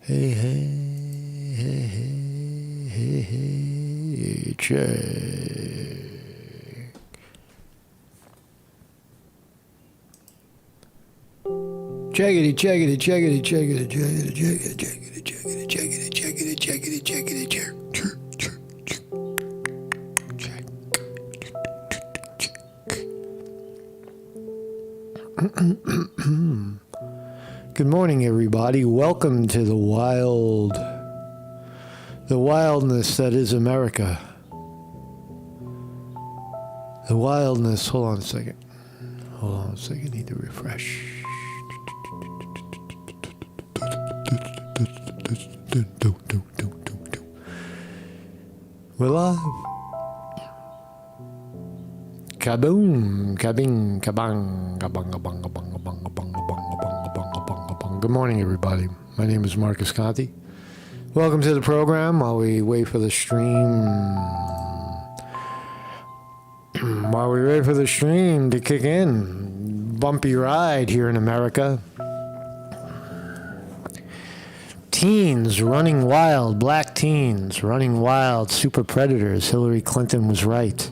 Hey, hey, hey, hey, hey, hey, check. Checkity, checkity, checkity, checkity, checkity, checkity, checkity, checkity, checkity, checkity, checkity, checkity, check. Good morning, everybody. Welcome to the wildness that is America. The wildness. Hold on a second. Need to refresh. We're live. Kaboom, kabing, kabang, kabang, kabang, kabang, kabang, kabang, kabang, kabang, kabang, kabang, kabang. Good morning, everybody. My name is Marcus Conti. Welcome to the program while we wait for the stream. While we wait for the stream to kick in. Bumpy ride here in America. Teens running wild, black teens running wild, super predators. Hillary Clinton was right.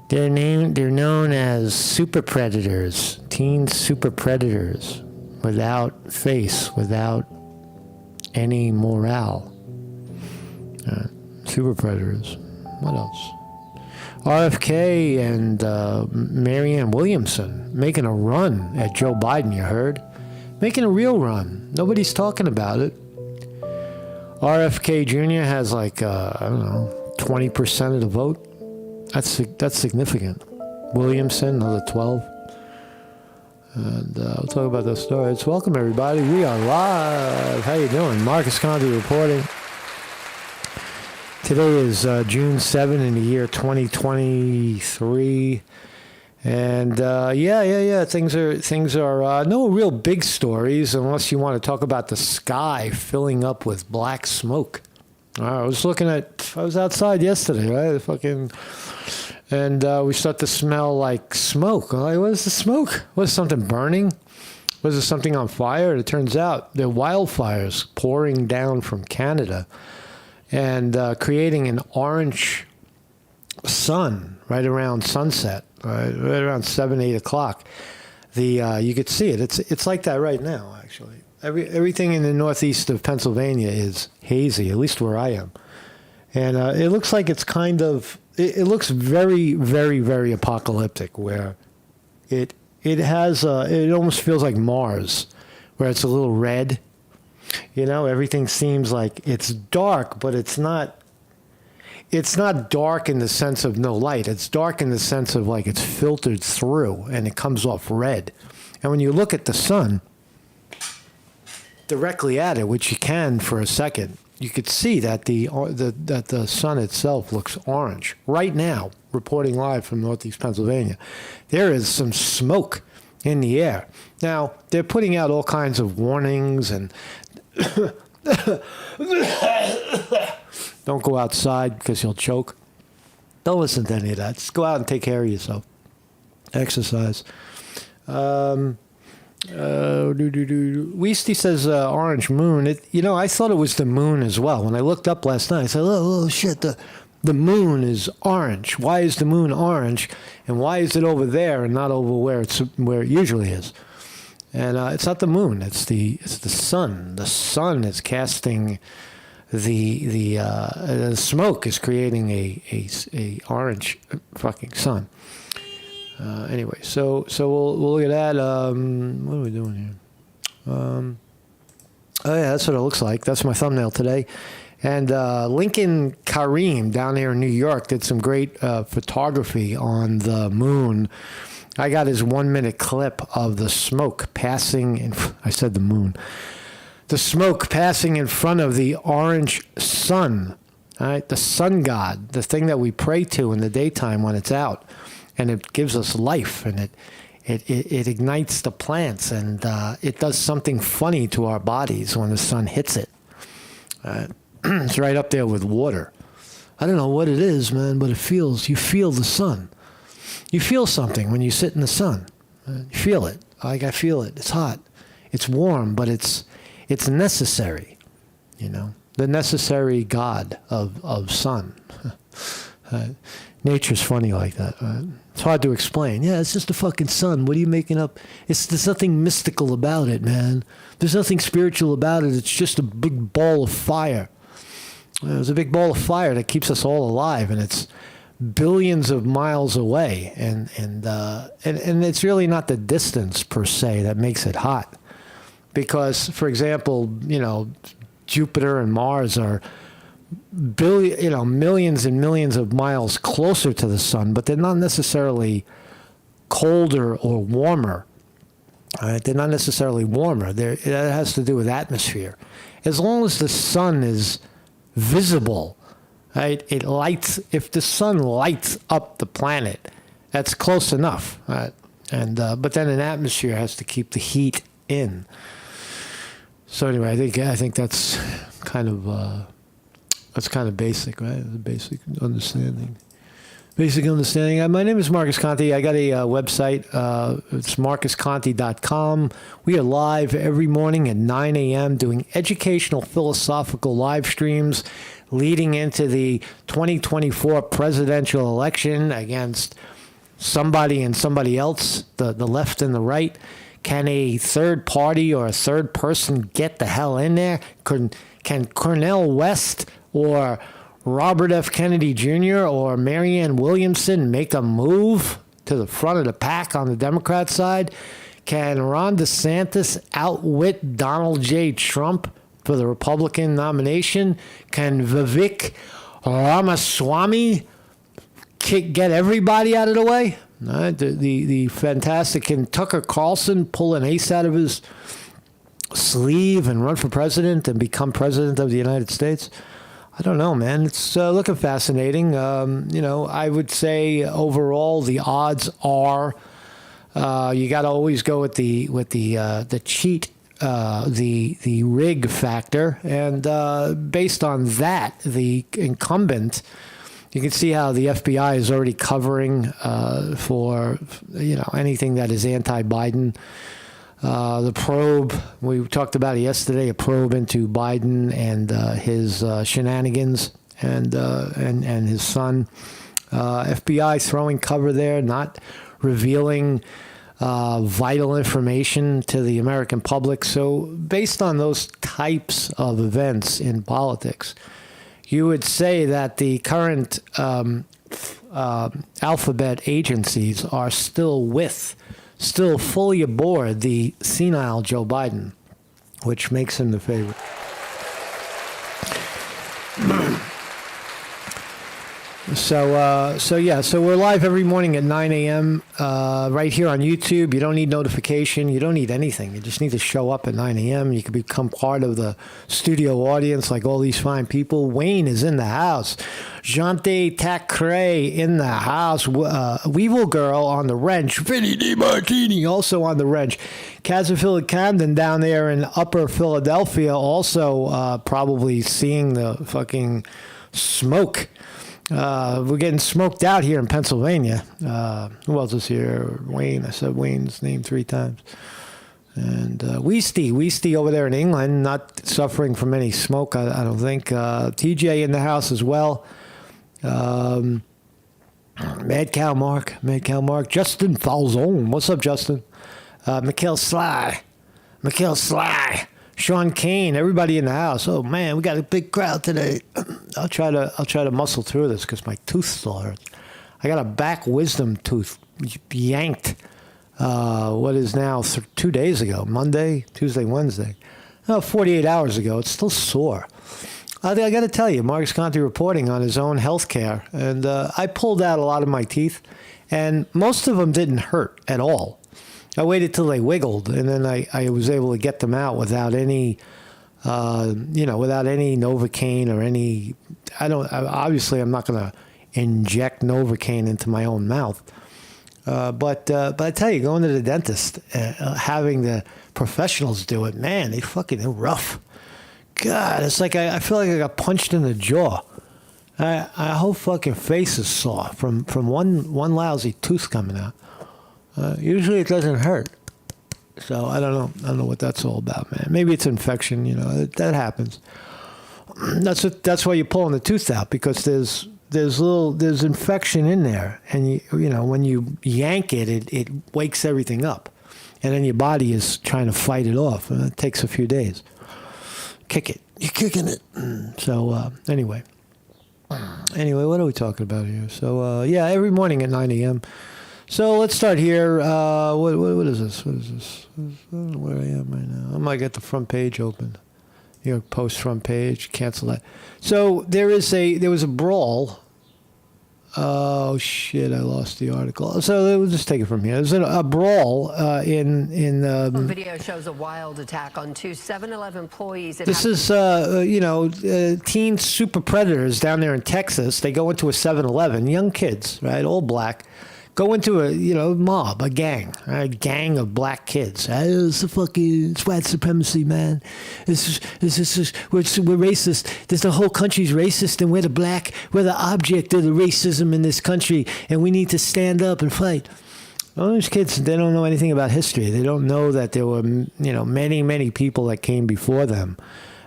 They're known as super predators, teen super predators, without face, without any morale. Super predators. What else? RFK and Marianne Williamson making a run at Joe Biden, you heard? Making a real run. Nobody's talking about it. RFK Jr. has 20% of the vote. That's significant. Williamson, another 12. And we'll talk about those stories. Welcome, everybody. We are live. How you doing? Marcus Conti reporting. Today is June 7 in the year 2023. And things are no real big stories unless you want to talk about the sky filling up with black smoke. I was outside yesterday, right? And we start to smell like smoke. I'm like, what is the smoke? Was something burning? Was there something on fire? It turns out there are wildfires pouring down from Canada and creating an orange sun right around sunset, right around 7, 8 o'clock. You could see it. It's like that right now, actually. Everything in the northeast of Pennsylvania is hazy, at least where I am. And it looks like it's it looks very, very, very apocalyptic, where it almost feels like Mars, where it's a little red. You know, everything seems like it's dark, but it's not dark in the sense of no light. It's dark in the sense of like it's filtered through and it comes off red. And when you look at the sun directly at it, which you can for a second, you could see that the sun itself looks orange. Right now, reporting live from Northeast Pennsylvania, there is some smoke in the air. Now, they're putting out all kinds of warnings and don't go outside because you'll choke. Don't listen to any of that. Just go out and take care of yourself. Exercise. Weesty says orange moon. I thought it was the moon as well. When I looked up last night, I said, oh shit, the moon is orange. Why is the moon orange? And why is it over there and not over where it usually is? And it's not the moon. It's the sun. The sun is casting the smoke is creating a orange fucking sun. Anyway, so we'll look at that. What are we doing here? Oh yeah, that's what it looks like. That's my thumbnail today. And Lincoln Kareem down here in New York did some great photography on the moon. I got his 1-minute clip of the smoke passing. I said the moon. The smoke passing in front of the orange sun. All right, the sun god, the thing that we pray to in the daytime when it's out. And it gives us life, and it ignites the plants, and it does something funny to our bodies when the sun hits it. It's right up there with water. I don't know what it is, man, but you feel the sun. You feel something when you sit in the sun. You feel it. Like I feel it. It's hot. It's warm, but it's it's necessary, the necessary God of sun. Nature's funny like that. Right? It's hard to explain. Yeah, it's just the fucking sun. What are you making up? There's nothing mystical about it, man. There's nothing spiritual about it. It's just a big ball of fire. There's a big ball of fire that keeps us all alive, and it's billions of miles away. And it's really not the distance per se that makes it hot. Because, for example, Jupiter and Mars are millions and millions of miles closer to the sun, but they're not necessarily colder or warmer. Right? They're not necessarily warmer. It has to do with atmosphere. As long as the sun is visible, right? If the sun lights up the planet, that's close enough. Right? But then an atmosphere has to keep the heat in. So anyway, I think that's kind of basic, right? The basic understanding. My name is Marcus Conte. I got a website. It's marcusconte.com. We are live every morning at 9 a.m. doing educational, philosophical live streams leading into the 2024 presidential election against somebody and somebody else, the left and the right. Can a third party or a third person get the hell in there? Can Cornel West or Robert F. Kennedy Jr. or Marianne Williamson make a move to the front of the pack on the Democrat side? Can Ron DeSantis outwit Donald J. Trump for the Republican nomination? Can Vivek Ramaswamy get everybody out of the way? The fantastic, can Tucker Carlson pull an ace out of his sleeve and run for president and become president of the United States? I don't know, man. It's looking fascinating. I would say overall the odds are you got to always go with the cheat, the rig factor, and based on that, the incumbent. You can see how the FBI is already covering for anything that is anti-Biden. The probe, we talked about it yesterday, a probe into Biden and his shenanigans and his son. FBI throwing cover there, not revealing vital information to the American public. So based on those types of events in politics, you would say that the current alphabet agencies are still fully aboard the senile Joe Biden, which makes him the favorite. So we're live every morning at 9 a.m. Right here on YouTube. You don't need notification. You don't need anything. You just need to show up at 9 a.m. You can become part of the studio audience like all these fine people. Wayne is in the house. Jante Tacray in the house. Weevil Girl on the wrench. Vinny DiMartini also on the wrench. Casafilla Camden down there in Upper Philadelphia also probably seeing the fucking smoke. We're getting smoked out here in Pennsylvania. Who else is here? Wayne. I said Wayne's name 3 times. And Weesty over there in England, not suffering from any smoke, I don't think. TJ in the house as well. Mad Cow Mark. Justin Falzone. What's up, Justin? Mikhail Sly. Sean Kane, everybody in the house. Oh man, we got a big crowd today. I'll try to muscle through this because my tooth still hurts. I got a back wisdom tooth yanked. What is now 2 days ago? Monday, Tuesday, Wednesday. 48 hours ago. It's still sore. I got to tell you, Marcus Conte reporting on his own health care, and I pulled out a lot of my teeth, and most of them didn't hurt at all. I waited till they wiggled, and then I was able to get them out without any, without any Novocaine or any. Obviously, I'm not going to inject Novocaine into my own mouth. But I tell you, going to the dentist, having the professionals do it, man, they're rough. God, it's like I feel like I got punched in the jaw. My whole fucking face is sore from one lousy tooth coming out. Usually it doesn't hurt. So I don't know. I don't know what that's all about, man. Maybe it's infection. You know, that happens. That's why you're pulling the tooth out, because there's infection in there, and you know when you yank it wakes everything up, and then your body is trying to fight it off, and it takes a few days. Kick it. You're kicking it. So anyway, what are we talking about here? So yeah, every morning at 9 a.m. So let's start here. What is this? What is this? I don't know where I am right now. I might get the front page open. New York Post front page. Cancel that. So there was a brawl. Oh shit! I lost the article. So we'll just take it from here. There's a brawl in. Video shows a wild attack on two 7-Eleven employees. This is teen super predators down there in Texas. They go into a 7-Eleven, young kids, right, all black. Go into a mob, a gang of black kids. It's a fucking white supremacy, man. We're racist. The whole country's racist, and we're the object of the racism in this country, and we need to stand up and fight. All these kids, they don't know anything about history. They don't know that there were many people that came before them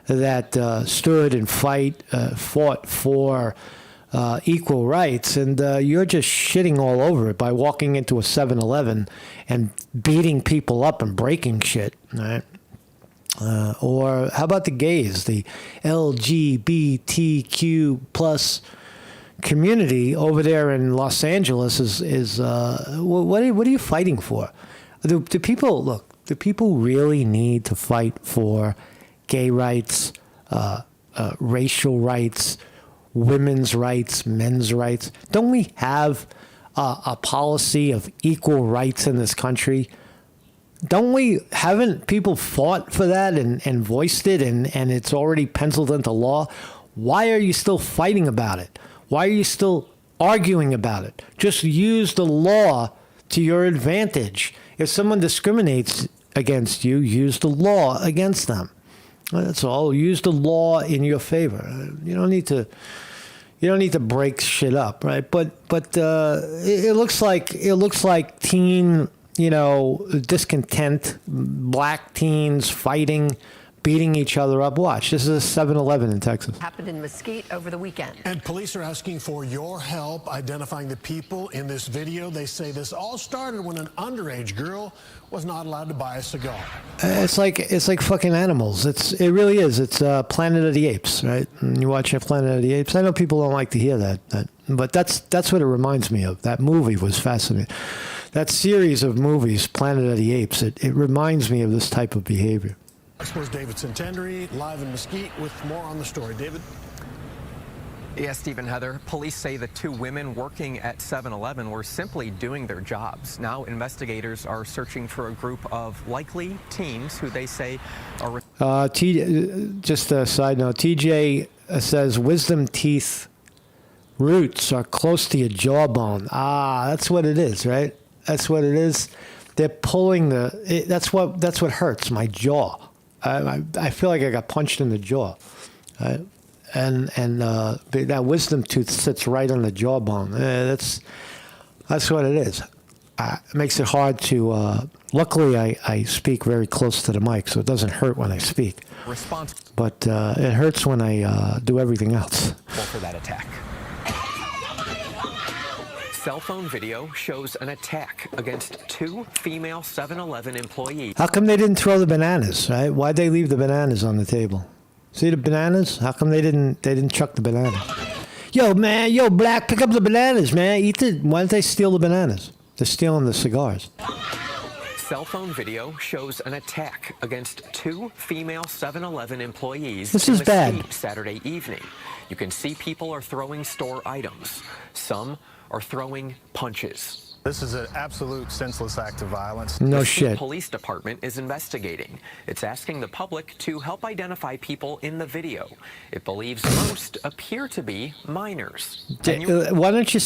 that stood and fought for equal rights, and you're just shitting all over it by walking into a 7-Eleven and beating people up and breaking shit, right? Or how about the gays, the LGBTQ plus community over there in Los Angeles is what are you fighting for? Do people really need to fight for gay rights, racial rights, women's rights, men's rights? Don't we have a policy of equal rights in this country? Haven't people fought for that and voiced it, and it's already penciled into law? Why are you still fighting about it? Why are you still arguing about it? Just use the law to your advantage. If someone discriminates against you, use the law against them. That's all. Use the law in your favor. You don't need to break shit up, right? But it looks like teen, discontent, black teens fighting, beating each other up. Watch, this is a 7-Eleven in Texas. Happened in Mesquite over the weekend. And police are asking for your help identifying the people in this video. They say this all started when an underage girl was not allowed to buy a cigar. It's like fucking animals. It really is. It's Planet of the Apes, right? And you watch Planet of the Apes. I know people don't like to hear that, but that's what it reminds me of. That movie was fascinating. That series of movies, Planet of the Apes, it reminds me of this type of behavior. Expo's David Centendry, live in Mesquite with more on the story. David? Yes, Steve and Heather. Police say the two women working at 7-Eleven were simply doing their jobs. Now investigators are searching for a group of likely teens who they say are... Just a side note, TJ says wisdom teeth roots are close to your jawbone. That's what it is, right? That's what it is. They're pulling that's what hurts, my jaw. I feel like I got punched in the jaw, right? And that wisdom tooth sits right on the jawbone. That's what it is. It makes it hard to. Luckily, I speak very close to the mic, so it doesn't hurt when I speak. But it hurts when I do everything else. For that attack. Cell phone video shows an attack against two female 7-Eleven employees. How come they didn't throw the bananas, right? Why'd they leave the bananas on the table? See the bananas? How come they didn't chuck the bananas? Yo, man, black, pick up the bananas, man. Why didn't they steal the bananas? They're stealing the cigars. Cell phone video shows an attack against two female 7-Eleven employees. This is bad. Saturday evening. You can see people are throwing store items. Some are throwing punches. This is an absolute senseless act of violence. No shit. The shit. Police department is investigating. It's asking the public to help identify people in the video. It believes most appear to be minors. Why don't you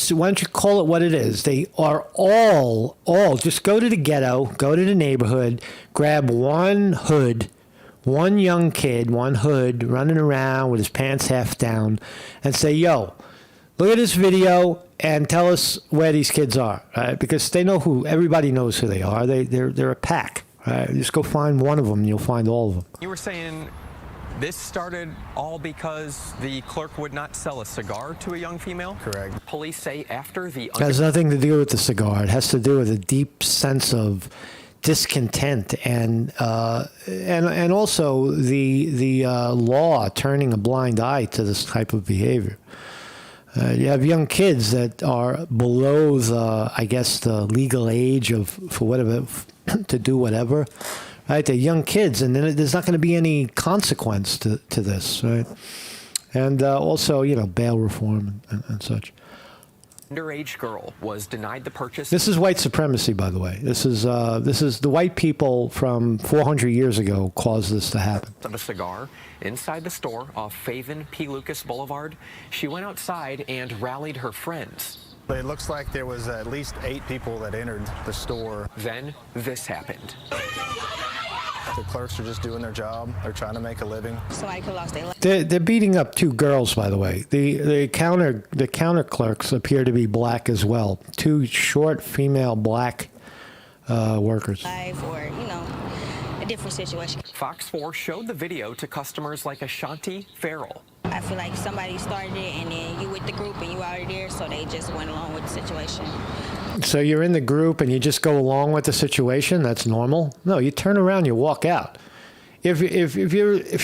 call it what it is? They are all just go to the ghetto, go to the neighborhood, grab one young kid, one hood running around with his pants half down, and say, yo, look at this video and tell us where these kids are, right? Because they know everybody knows who they are. They're a pack, Right? Just go find one of them, and you'll find all of them. You were saying this started all because the clerk would not sell a cigar to a young female? Correct. Police say after the... It has nothing to do with the cigar. It has to do with a deep sense of discontent and also the law turning a blind eye to this type of behavior. You have young kids that are below the legal age to do whatever. Right, they're young kids, and then there's not going to be any consequence to this, right? And also, bail reform and such. Underage girl was denied the purchase. This is white supremacy, by the way. This is the white people from 400 years ago caused this to happen. Of a cigar inside the store off Faven P. Lucas Boulevard. She went outside and rallied her friends. But it looks like there was at least 8 people that entered the store. Then this happened. The clerks are just doing their job. They're trying to make a living. Somebody could lost their life. They're beating up 2 girls, by the way. The counter clerks appear to be black as well. 2 short female black workers. Life or, a different situation. Fox 4 showed the video to customers like Ashanti Farrell. I feel like somebody started it and then you with the group and you already there, so they just went along with the situation. So you're in the group and you just go along with the situation? That's normal? No, you turn around, you walk out. If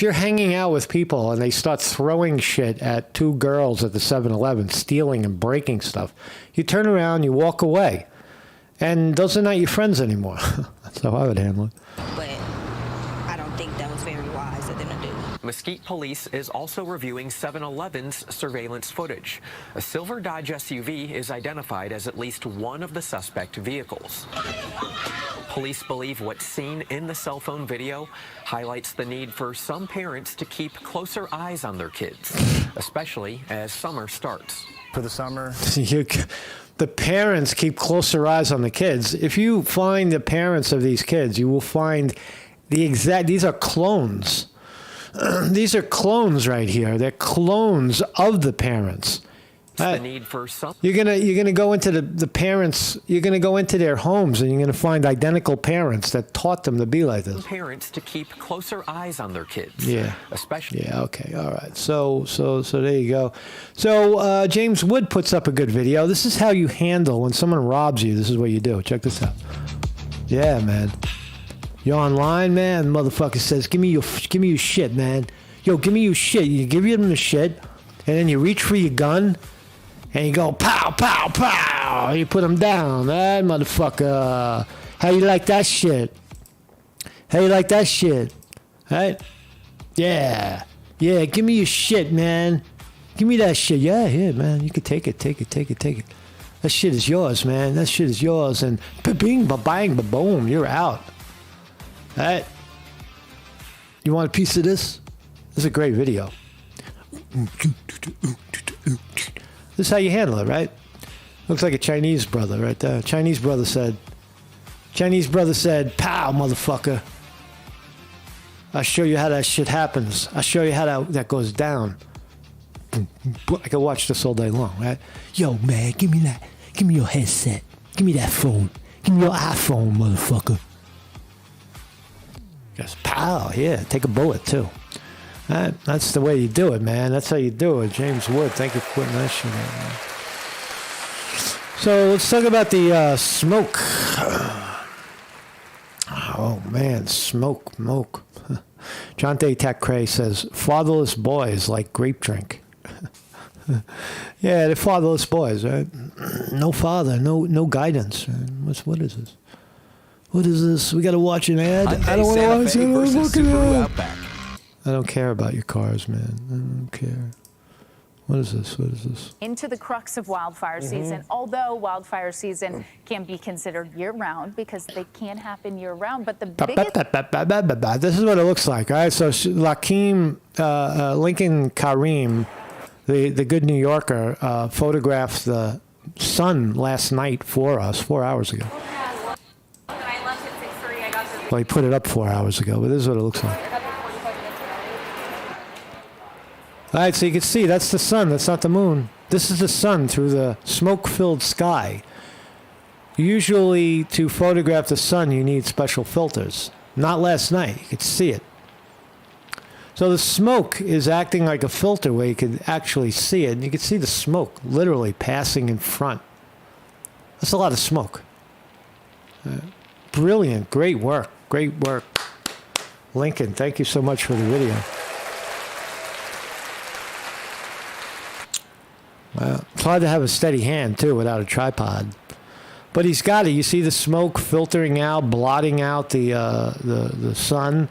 you're hanging out with people and they start throwing shit at 2 girls at the 7-Eleven, stealing and breaking stuff, you turn around, you walk away. And those are not your friends anymore. That's how I would handle it. But I don't think that was very wise of them to do. Mesquite Police is also reviewing 7-Eleven's surveillance footage. A silver Dodge SUV is identified as at least one of the suspect vehicles. Police believe what's seen in the cell phone video highlights the need for some parents to keep closer eyes on their kids, especially as summer starts. For the summer, the parents keep closer eyes on the kids. If you find the parents of these kids, you will find these are clones. These are clones right here. They're clones of the parents. The need for some. You're gonna go into the parents. You're gonna go into their homes and you're gonna find identical parents that taught them to be like this. Parents to keep closer eyes on their kids. Yeah. Especially. Yeah. Okay. All right. So there you go. So James Wood puts up a good video. This is how you handle when someone robs you. This is what you do. Check this out. Yeah, man. You're online, man. Motherfucker says, "Give me your shit, man. Yo, give me your shit." You give him the shit, and then you reach for your gun. And you go, pow, pow, pow. You put him down. That motherfucker. How you like that shit? How you like that shit? Right? Yeah. Yeah, give me your shit, man. Give me that shit. Yeah, man. You can take it. That shit is yours, man. That shit is yours. And ba-bing, ba-bang, ba-boom. You're out. Right? You want a piece of this? This is a great video. This is how you handle it, right? Looks like a Chinese brother right there. Chinese brother said, pow, motherfucker. I'll show you how that shit happens. I'll show you how that goes down. I could watch this all day long, right? Yo, man, give me that. Give me your headset. Give me that phone. Give me your iPhone, motherfucker. Just pow, yeah, take a bullet, too. That's the way you do it, man. That's how you do it. James Wood, thank you for putting that shit on, man. So let's talk about the smoke. Oh, man, smoke. John Day Cray says, fatherless boys like grape drink. Yeah, they're fatherless boys, right? No father, no guidance. What is this? What is this? We got to watch an ad? I don't want to watch it. versus Subaru Outback. I don't care about your cars, man. I don't care. What is this? Into the crux of wildfire season. Although wildfire season can be considered year-round because they can happen year-round, but the biggest... This is what it looks like, all right? So Lincoln Karim, the good New Yorker, photographed the sun last night for us 4 hours ago. Well, he put it up 4 hours ago, but this is what it looks like. All right, so you can see that's the sun. That's not the moon. This is the sun through the smoke-filled sky. Usually, to photograph the sun, you need special filters. Not last night. You could see it. So the smoke is acting like a filter where you could actually see it. And you could see the smoke literally passing in front. That's a lot of smoke. Brilliant. Great work. Great work. Lincoln, thank you so much for the video. Well, it's hard to have a steady hand, too, without a tripod. But he's got it. You see the smoke filtering out, blotting out the sun.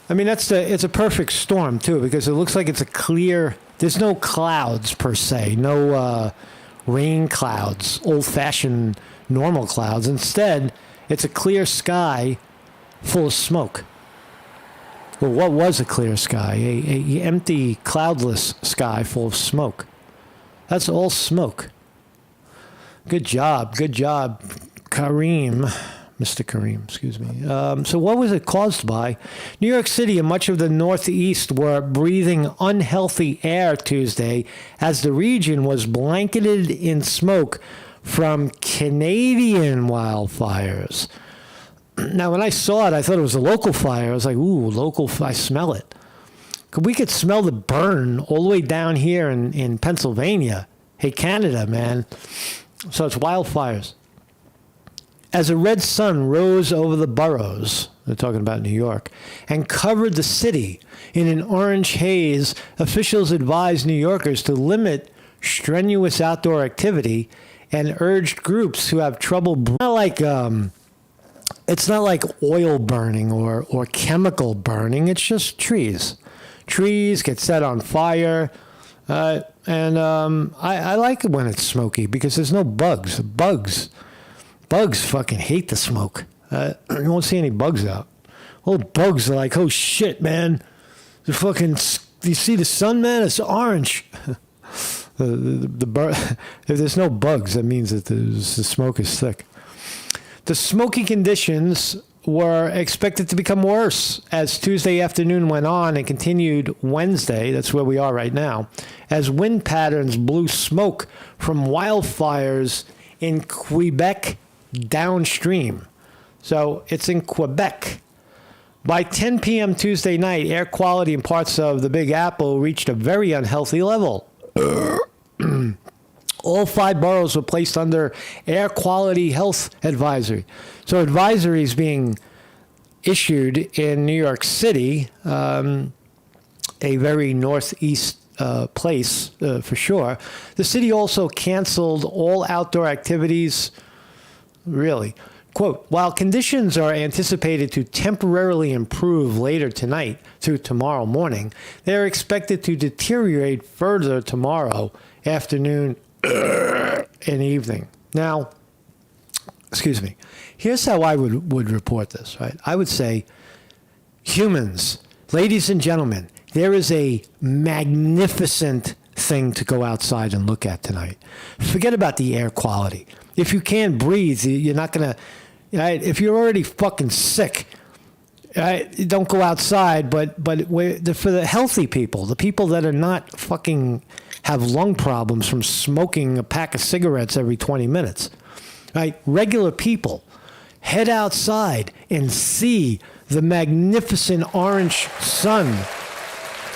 I mean, it's a perfect storm, too, because it looks like it's a clear... There's no clouds, per se. No rain clouds, old-fashioned normal clouds. Instead, it's a clear sky full of smoke. Well, what was a clear sky? A empty, cloudless sky full of smoke. That's all smoke. Good job, Kareem. Mr. Kareem, excuse me. So what was it caused by? New York City and much of the Northeast were breathing unhealthy air Tuesday as the region was blanketed in smoke from Canadian wildfires. Now, when I saw it, I thought it was a local fire. I was like, ooh, local fire, I smell it. We could smell the burn all the way down here in Pennsylvania. Hey, Canada, man. So it's wildfires. As a red sun rose over the boroughs, they're talking about New York, and covered the city in an orange haze, officials advised New Yorkers to limit strenuous outdoor activity and urged groups who have trouble. It's not like oil burning or chemical burning. It's just trees. Trees get set on fire. And I like it when it's smoky because there's no bugs. Bugs fucking hate the smoke. You won't see any bugs out. All the bugs are like, oh shit, man. You see the sun, man? It's orange. If there's no bugs, that means that the smoke is thick. The smoky conditions were expected to become worse as Tuesday afternoon went on and continued Wednesday. That's where we are right now, as wind patterns blew smoke from wildfires in Quebec downstream. So it's in Quebec. By 10 p.m. Tuesday night, air quality in parts of the Big Apple reached a very unhealthy level. All 5 boroughs were placed under air quality health advisory. So advisories being issued in New York City, a very northeast place for sure. The city also canceled all outdoor activities. Really. Quote, while conditions are anticipated to temporarily improve later tonight through tomorrow morning, they are expected to deteriorate further tomorrow afternoon and evening. Now, excuse me, here's how I would report this, right? I would say, humans, ladies and gentlemen, there is a magnificent thing to go outside and look at tonight. Forget about the air quality. If you can't breathe, you're not going to, right? If you're already fucking sick, right, don't go outside. But for the healthy people, the people that are not fucking have lung problems from smoking a pack of cigarettes every 20 minutes, right? Regular people, head outside and see the magnificent orange sun.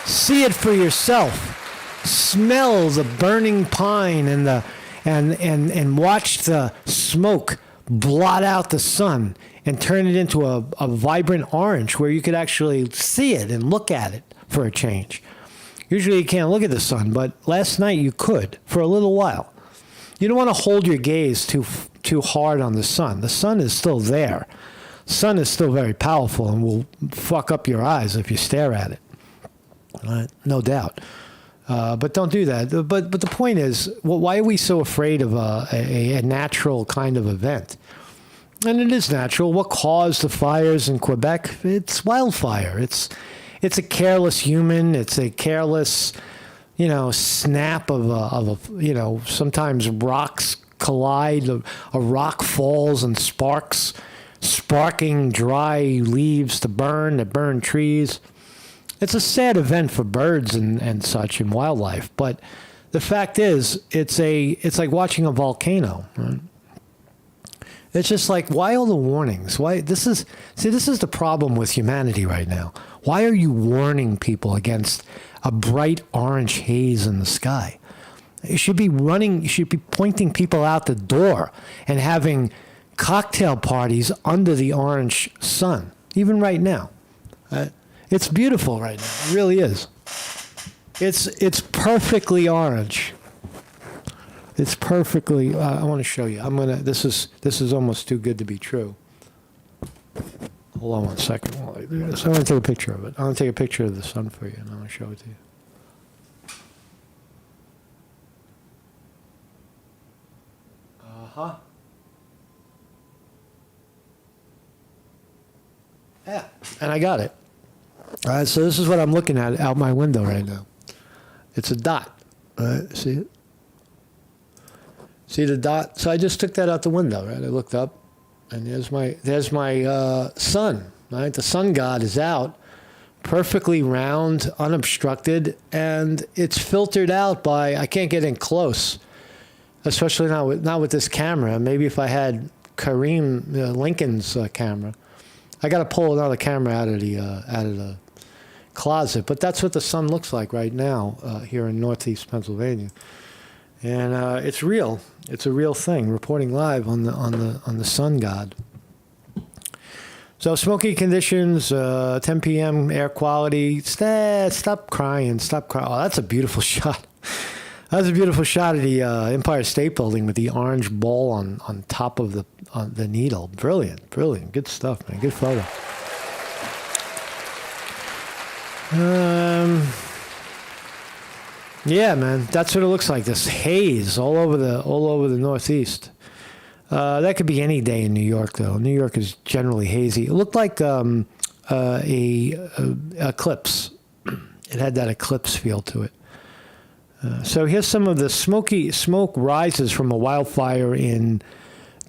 See it for yourself. Smell the burning pine and watch the smoke blot out the sun and turn it into a vibrant orange where you could actually see it and look at it for a change. Usually you can't look at the sun, but last night you could for a little while. You don't want to hold your gaze too hard on the sun. The sun is still there. The sun is still very powerful and will fuck up your eyes if you stare at it. No doubt. But don't do that. But the point is, why are we so afraid of a natural kind of event? And it is natural. What caused the fires in Quebec? It's wildfire. It's a careless human. It's a careless, snap of sometimes rocks collide. A rock falls and sparks, sparking dry leaves that burn trees. It's a sad event for birds and such and wildlife, but the fact is, it's like watching a volcano. Right? It's just like, why all the warnings? Why this is the problem with humanity right now. Why are you warning people against a bright orange haze in the sky? You should be pointing people out the door and having cocktail parties under the orange sun, even right now. It's beautiful right now. It really is. It's perfectly orange. It's perfectly. I want to show you. This is almost too good to be true. Hold on one second. So I'm going to take a picture of it. I'm going to take a picture of the sun for you, and I'm going to show it to you. Yeah, and I got it. All right, so this is what I'm looking at out my window right now. It's a dot. All right, see it? See the dot? So I just took that out the window, right? I looked up, and there's my sun, right? The sun god is out, perfectly round, unobstructed, and it's filtered out by, I can't get in close, especially not with this camera. Maybe if I had Kareem Lincoln's camera. I got to pull another camera out of the closet, but that's what the sun looks like right now here in Northeast Pennsylvania, and it's real. It's a real thing. Reporting live on the sun god. So smoky conditions, 10 p.m. air quality. Stop crying. Stop crying. Oh, that's a beautiful shot. That was a beautiful shot of the Empire State Building with the orange ball on top of the needle. Brilliant. Good stuff, man. Good photo. Yeah, man. That's what it looks like. This haze all over the Northeast. That could be any day in New York, though. New York is generally hazy. It looked like a eclipse. It had that eclipse feel to it. So here's some of the smoke rises from a wildfire in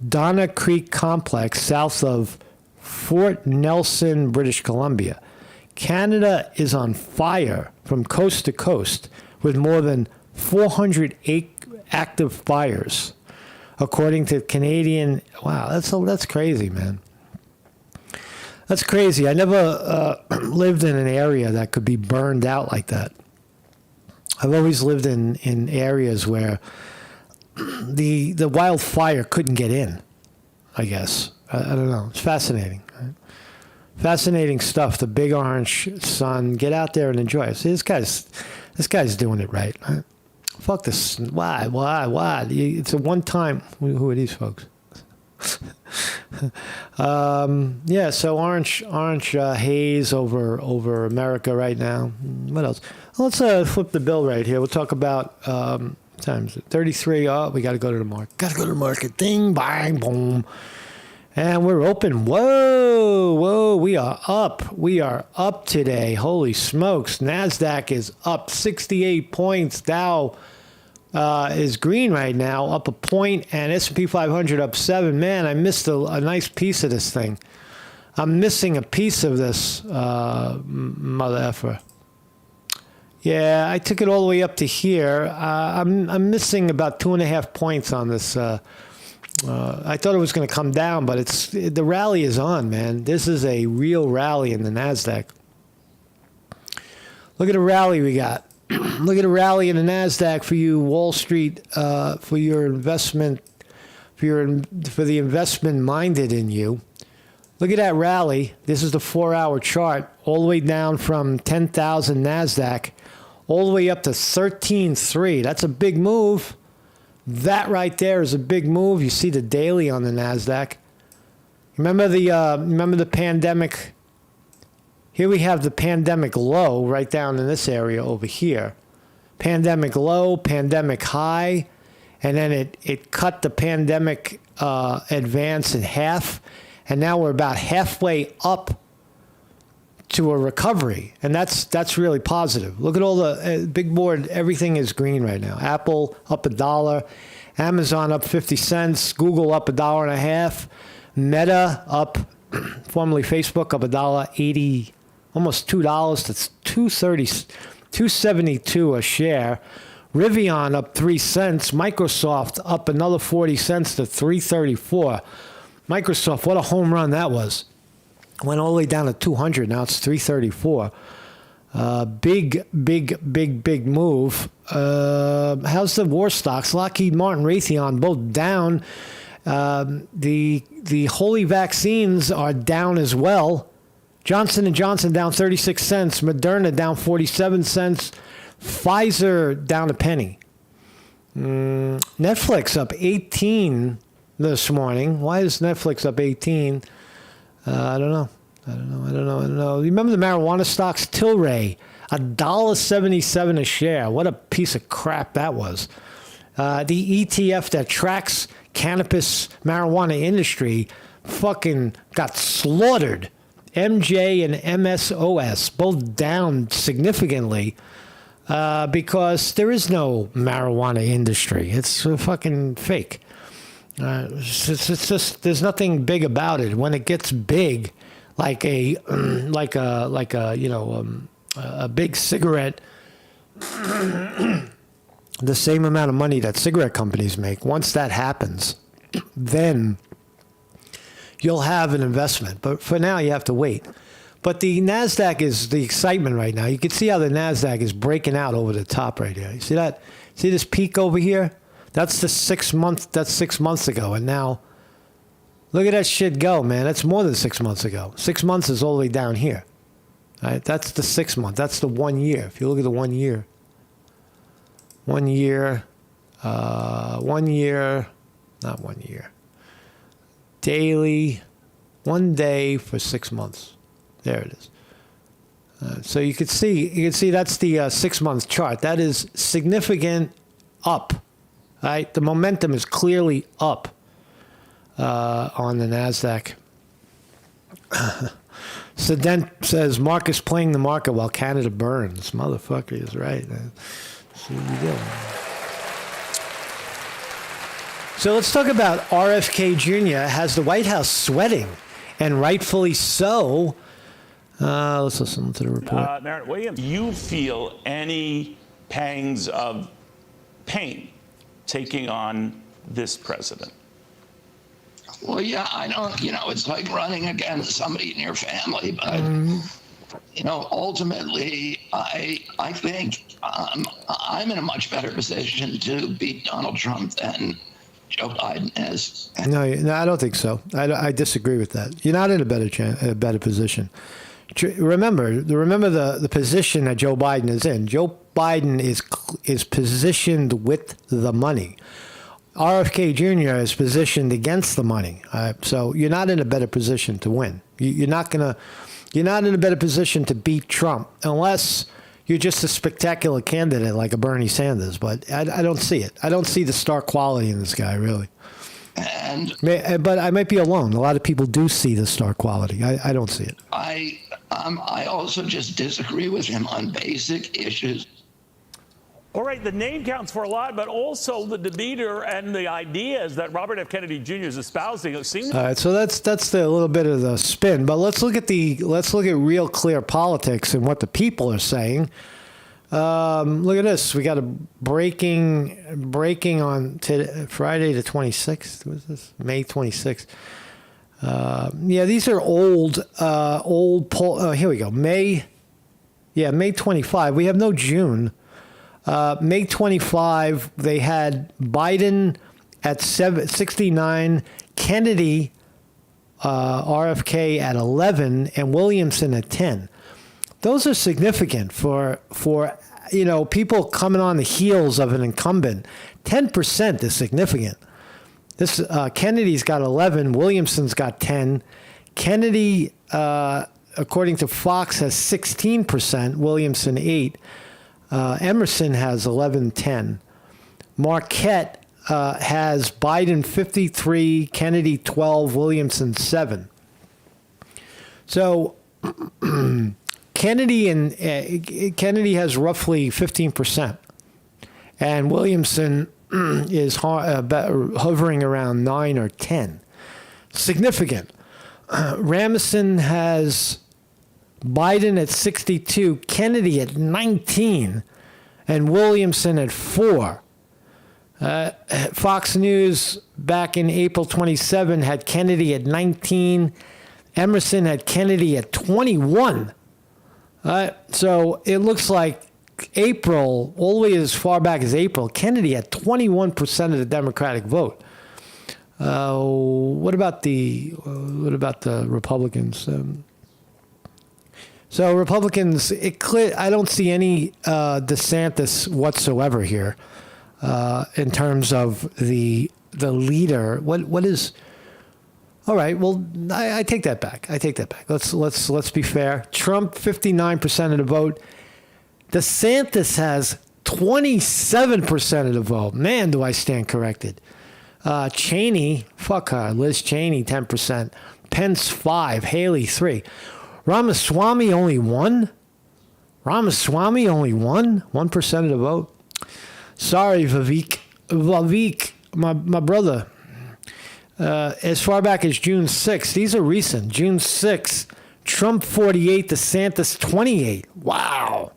Donna Creek Complex south of Fort Nelson, British Columbia. Canada is on fire from coast to coast with more than 400 active fires, according to Canadian. Wow, that's crazy, man. That's crazy. I never lived in an area that could be burned out like that. I've always lived in areas where the wildfire couldn't get in, I guess. I don't know. It's fascinating. Right? Fascinating stuff. The big orange sun. Get out there and enjoy it. See, this guy's doing it right. Fuck this. Why? It's a one-time. Who are these folks? Yeah, so orange haze over America right now. What else? Let's flip the bill right here. We'll talk about times 33. Oh, we got to go to the market. Got to go to the market. Ding, bang, boom. And we're open. Whoa, we are up. We are up today. Holy smokes. NASDAQ is up 68 points. Dow is green right now, up a point, and S&P 500 up 7. Man, I missed a nice piece of this thing. I'm missing a piece of this mother effer. Yeah, I took it all the way up to here. I'm missing about 2.5 points on this. I thought it was going to come down, but the rally is on, man. This is a real rally in the NASDAQ. Look at the rally we got. Look at a rally in the NASDAQ for you Wall Street, for your investment, for the investment minded in you. Look at that rally. This is the 4-hour chart, all the way down from 10,000 NASDAQ, all the way up to 13.3. That's a big move. That right there is a big move. You see the daily on the NASDAQ. Remember the pandemic. Here we have the pandemic low right down in this area over here. Pandemic low, pandemic high, and then it cut the pandemic advance in half, and now we're about halfway up to a recovery, and that's really positive. Look at all the big board. Everything is green right now. Apple up $1, Amazon up 50 cents, Google up $1.50, Meta up, formerly Facebook, up $1.80. Almost $2 to $2.72 a share. Rivian up 3 cents. Microsoft up another 40 cents to $3.34. Microsoft, what a home run that was. Went all the way down to 200. Now it's 334. Big move. How's the war stocks? Lockheed Martin, Raytheon, both down. The holy vaccines are down as well. Johnson & Johnson down 36 cents. Moderna down 47 cents. Pfizer down a penny. Netflix up 18 this morning. Why is Netflix up 18? I don't know. You remember the marijuana stocks? Tilray, $1.77 a share. What a piece of crap that was. The ETF that tracks cannabis marijuana industry fucking got slaughtered. MJ and MSOS both down significantly because there is no marijuana industry. It's fucking fake. It's just there's nothing big about it. When it gets big, like a big cigarette, the same amount of money that cigarette companies make. Once that happens, then you'll have an investment. But for now, you have to wait. But the NASDAQ is the excitement right now. You can see how the NASDAQ is breaking out over the top right here. You see that? See this peak over here? That's the 6 month. That's 6 months ago. And now, look at that shit go, man. That's more than 6 months ago. 6 months is all the way down here. All right? That's the 6 month. That's the 1 year. If you look at the 1 year. 1 year. 1 year. Not 1 year. Daily. 1 day for 6 months. There it is. So you can see that's the 6 month chart. That is significant up. Right? The momentum is clearly up on the NASDAQ. Sedent says, Marcus playing the market while Canada burns. Motherfucker is right. See what you doing. So let's talk about RFK Jr. Has the White House sweating, and rightfully so. Let's listen to the report. Merritt Williams, do you feel any pangs of pain taking on this president? Well, yeah, I know, it's like running against somebody in your family, but, ultimately, I think I'm in a much better position to beat Donald Trump than Joe Biden is. No, I don't think so. I disagree with that. You're not in a better position. Remember the position that Joe Biden is in. Joe Biden is positioned with the money. RFK Jr. is positioned against the money. So you're not in a better position to win. You're not in a better position to beat Trump unless you're just a spectacular candidate like a Bernie Sanders. But I don't see it. I don't see the star quality in this guy, really. But I might be alone. A lot of people do see the star quality. I don't see it. I also just disagree with him on basic issues. All right, the name counts for a lot, but also the demeanor and the ideas that Robert F. Kennedy Jr. is espousing. All right, so that's the little bit of the spin. But let's look at real clear politics and what the people are saying. Look at this. We got a breaking on Friday the 26th. What is this? May 26th. These are old poll. Here we go. May 25. We have no June. May 25, they had Biden at 69, Kennedy, RFK at 11, and Williamson at 10. Those are significant for people coming on the heels of an incumbent. 10% is significant. This Kennedy's got 11, Williamson's got 10. Kennedy, according to Fox, has 16%, Williamson 8. Emerson has 11-10. Marquette has Biden 53, Kennedy 12, Williamson 7. So Kennedy has roughly 15%, and Williamson is hovering around 9 or 10. Significant. Ramison has Biden at 62, Kennedy at 19, and Williamson at 4. Fox News back in April 27 had Kennedy at 19. Emerson had Kennedy at 21. So it looks like April, all the way as far back as April, Kennedy had 21% of the Democratic vote. What about the Republicans? So Republicans, I don't see any DeSantis whatsoever here in terms of the leader. What is? All right. Well, I take that back. Let's be fair. Trump 59% of the vote. DeSantis has 27% of the vote. Man, do I stand corrected. Cheney, fuck her. Liz Cheney, 10%. Pence 5. Haley 3. Ramaswamy only 1. 1% of the vote. Sorry, Vivek, my brother. As far back as June 6th, these are recent. June 6th, Trump 48, DeSantis 28. Wow.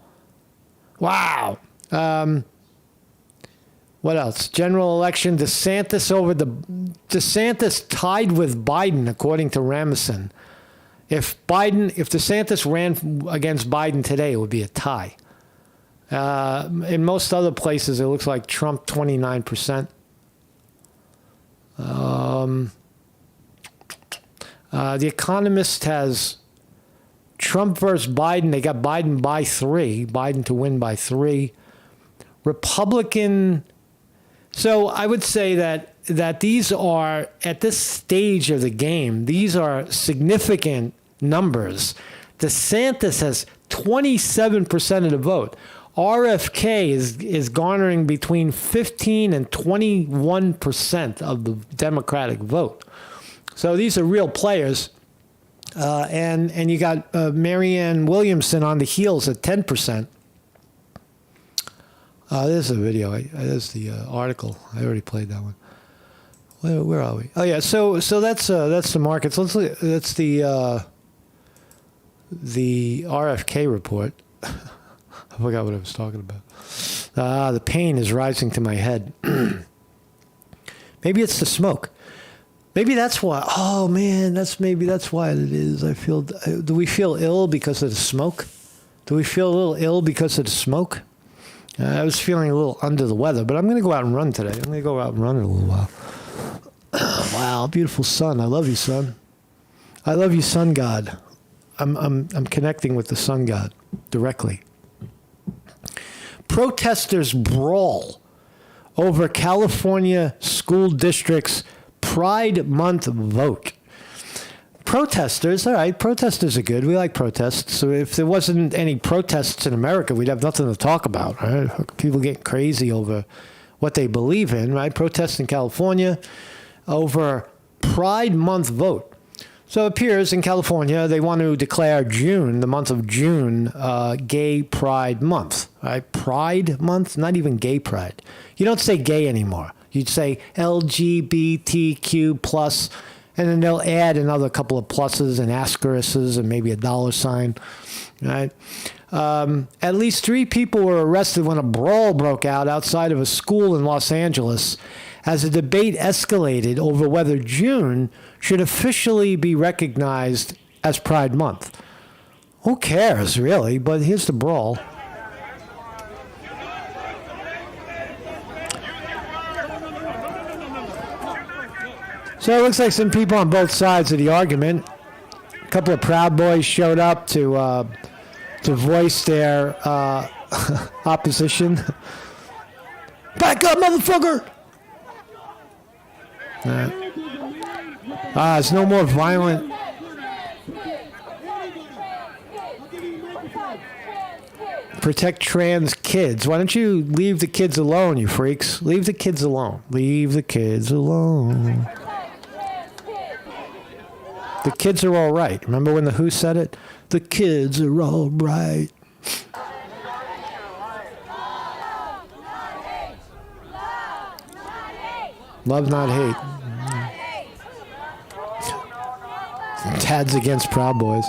What else? General election, DeSantis tied with Biden, according to Williamson. If DeSantis ran against Biden today, it would be a tie. In most other places, it looks like Trump 29%. The Economist has Trump versus Biden. They got Biden by 3. Biden to win by 3. Republican. So I would say that these are, at this stage of the game, these are significant numbers. DeSantis has 27% of the vote. RFK is garnering between 15 and 21% of the Democratic vote. So these are real players. And you got Marianne Williamson on the heels at 10%. There's a video. There's the article. I already played that one. Where are we? Oh yeah. So that's the markets. That's the RFK report. I forgot what I was talking about. The pain is rising to my head. Maybe it's the smoke. Maybe that's why. Oh man, that's why it is. I feel. Do we feel ill because of the smoke? Do we feel a little ill because of the smoke? I was feeling a little under the weather, but I'm going to go out and run today. I'm going to go out and run in a little while. Wow, beautiful sun. I love you, sun. I love you, sun god. I'm connecting with the sun god directly. Protesters brawl over California school district's Pride Month vote. Protesters, all right, protesters are good. We like protests. So if there wasn't any protests in America, we'd have nothing to talk about, right? People getting crazy over what they believe in, right? Protests in California over Pride Month vote. So it appears in California they want to declare June, the month of June, Gay Pride Month, right? Pride Month, not even Gay Pride. You don't say gay anymore. You'd say LGBTQ plus, and then they'll add another couple of pluses and asterisks and maybe a $sign, right? At least 3 people were arrested when a brawl broke out outside of a school in Los Angeles as a debate escalated over whether June should officially be recognized as Pride Month. Who cares, really? But here's the brawl. So it looks like some people on both sides of the argument. A couple of Proud Boys showed up to voice their opposition. Back up, motherfucker! It's no more violent. Protect trans kids. Why don't you leave the kids alone, you freaks? Leave the kids alone. Leave the kids alone. The kids are all right. Remember when the Who said it? The kids are all right. Love, not hate. Tad's against Proud Boys.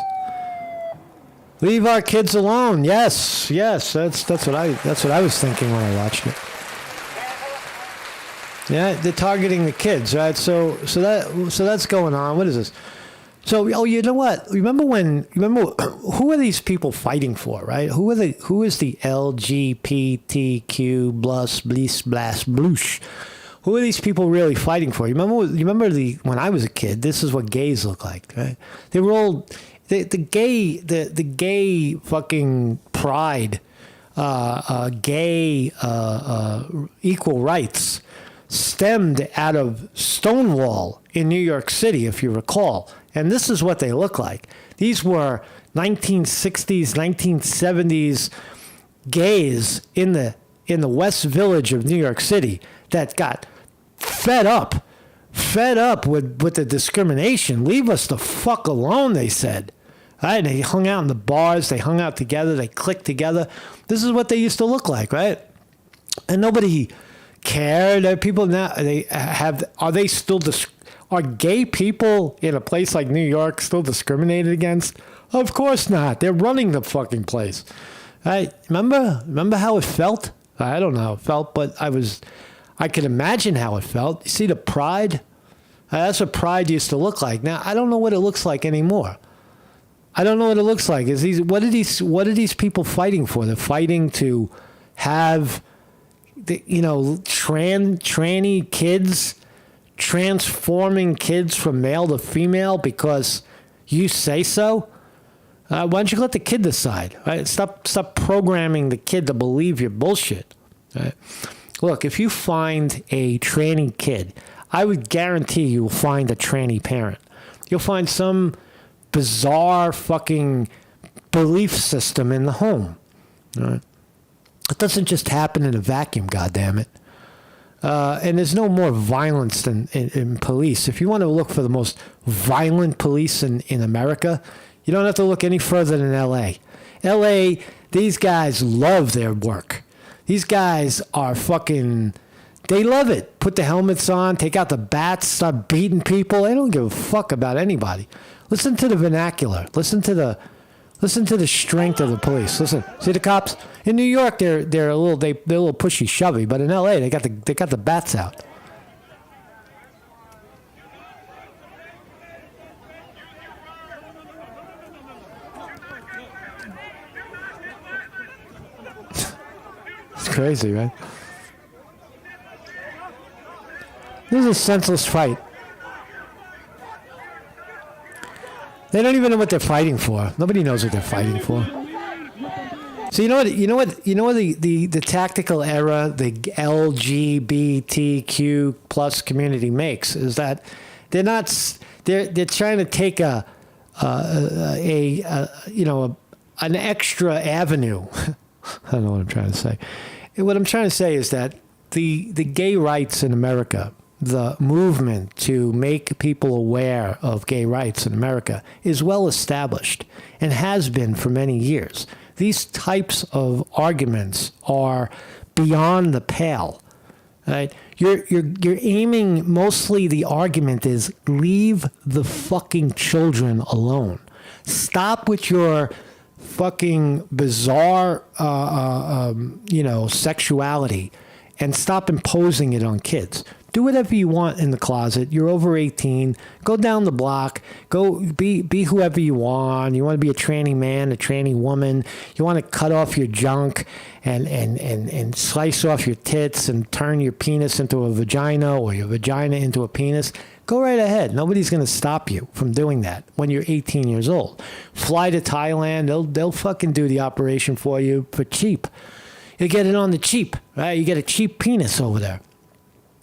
Leave our kids alone. Yes. That's what I was thinking when I watched it. Yeah, they're targeting the kids, right? So that's going on. What is this? So, you know what? Remember who are these people fighting for, right? Who is the LGBTQ plus bliss blast bloosh? Who are these people really fighting for? You remember when I was a kid, this is what gays look like, right? They were all the gay fucking pride, gay equal rights stemmed out of Stonewall in New York City, if you recall. And this is what they look like. These were 1960s, 1970s gays in the West Village of New York City that got fed up with the discrimination. Leave us the fuck alone, they said. Right? They hung out in the bars. They hung out together. They clicked together. This is what they used to look like, right? And nobody cared. People now, are gay people in a place like New York still discriminated against? Of course not. They're running the fucking place. Right? Remember how it felt? I don't know how it felt, but I could imagine how it felt. You see the pride? That's what pride used to look like. Now, I don't know what it looks like anymore. I don't know what it looks like. What are these people fighting for? They're fighting to have tranny kids, transforming kids from male to female because you say so. Why don't you let the kid decide? Right? Stop programming the kid to believe your bullshit. Right? Look, if you find a tranny kid, I would guarantee you'll find a tranny parent. You'll find some bizarre fucking belief system in the home. Right? It doesn't just happen in a vacuum, goddammit. And there's no more violence than in police. If you want to look for the most violent police in America, you don't have to look any further than L.A. L.A., these guys love their work. These guys are they love it. Put the helmets on, take out the bats, start beating people. They don't give a fuck about anybody. Listen to the vernacular. Listen to the strength of the police. Listen, see the cops in New York. They're a little pushy, shovey, but in L.A. they got the bats out. It's crazy, right? This is a senseless fight. They don't even know what they're fighting for. Nobody knows what they're fighting for. So you know what the tactical error the LGBTQ plus community makes is that they're trying to take an extra avenue. I don't know what I'm trying to say. What I'm trying to say is that the gay rights in America, the movement to make people aware of gay rights in America is well established and has been for many years. These types of arguments are beyond the pale. Right? You're aiming, mostly the argument is leave the fucking children alone. Stop with your fucking bizarre sexuality and stop imposing it on kids. Do whatever you want in the closet. You're over 18. Go down the block. Go be whoever you want. You want to be a tranny man, a tranny woman. You want to cut off your junk and slice off your tits and turn your penis into a vagina or your vagina into a penis. Go right ahead. Nobody's going to stop you from doing that when you're 18 years old. Fly to Thailand. They'll fucking do the operation for you for cheap. You get it on the cheap, right? You get a cheap penis over there.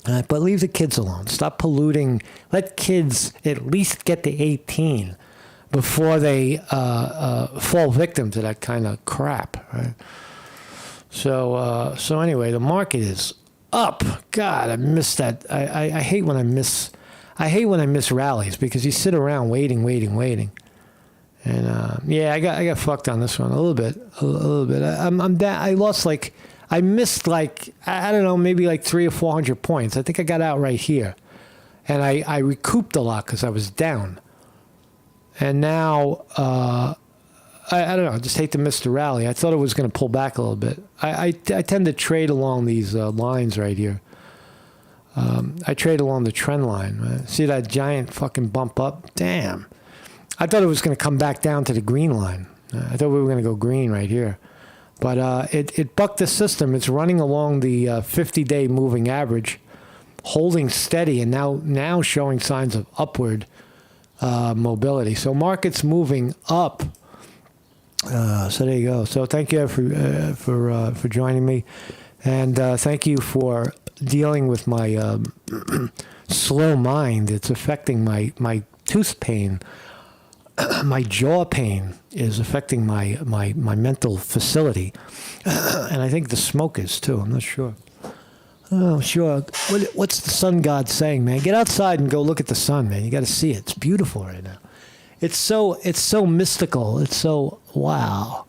But leave the kids alone. Stop polluting. Let kids at least get to 18 before they fall victim to that kind of crap, right? So anyway, the market is up. God, I miss that. I hate when I miss rallies because you sit around waiting. And I got fucked on this one a little bit. I'm down. I missed I don't know, maybe 300 or 400 points. I think I got out right here. And I recouped a lot because I was down. And now, I don't know, I just hate to miss the rally. I thought it was going to pull back a little bit. I tend to trade along these lines right here. I trade along the trend line. Man. See that giant fucking bump up? Damn. I thought it was going to come back down to the green line. I thought we were going to go green right here. But it bucked the system. It's running along the 50-day moving average, holding steady, and now showing signs of upward mobility. So market's moving up. So there you go. So thank you for joining me, and thank you for dealing with my slow mind. It's affecting my tooth pain. My jaw pain is affecting my mental facility, and I think the smoke is too. I'm not sure. Oh, sure. What's the sun god saying, man? Get outside and go look at the sun, man. You got to see it. It's beautiful right now. It's so mystical. It's so wow.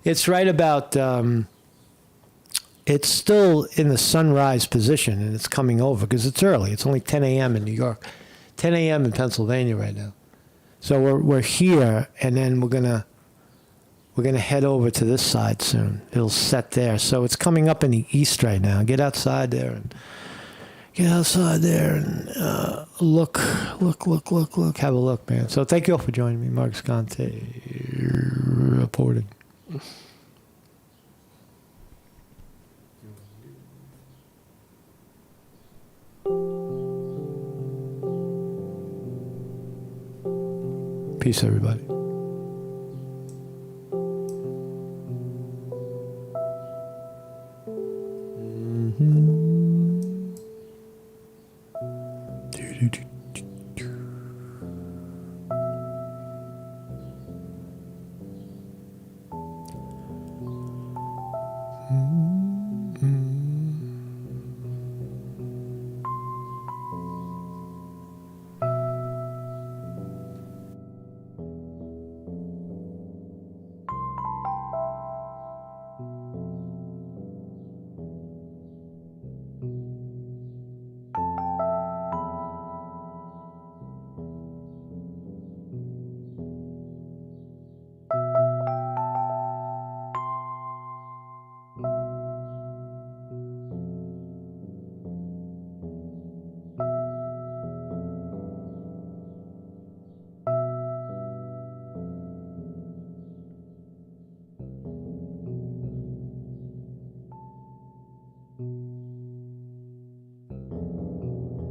It's right about. It's still in the sunrise position, and it's coming over because it's early. It's only 10 a.m. in New York, 10 a.m. in Pennsylvania right now. So we're here, and then we're gonna head over to this side soon. It'll set there. So it's coming up in the east right now. Get outside there and look. Have a look, man. So thank you all for joining me. Mark Scante reporting. Peace, everybody. Mm-hmm.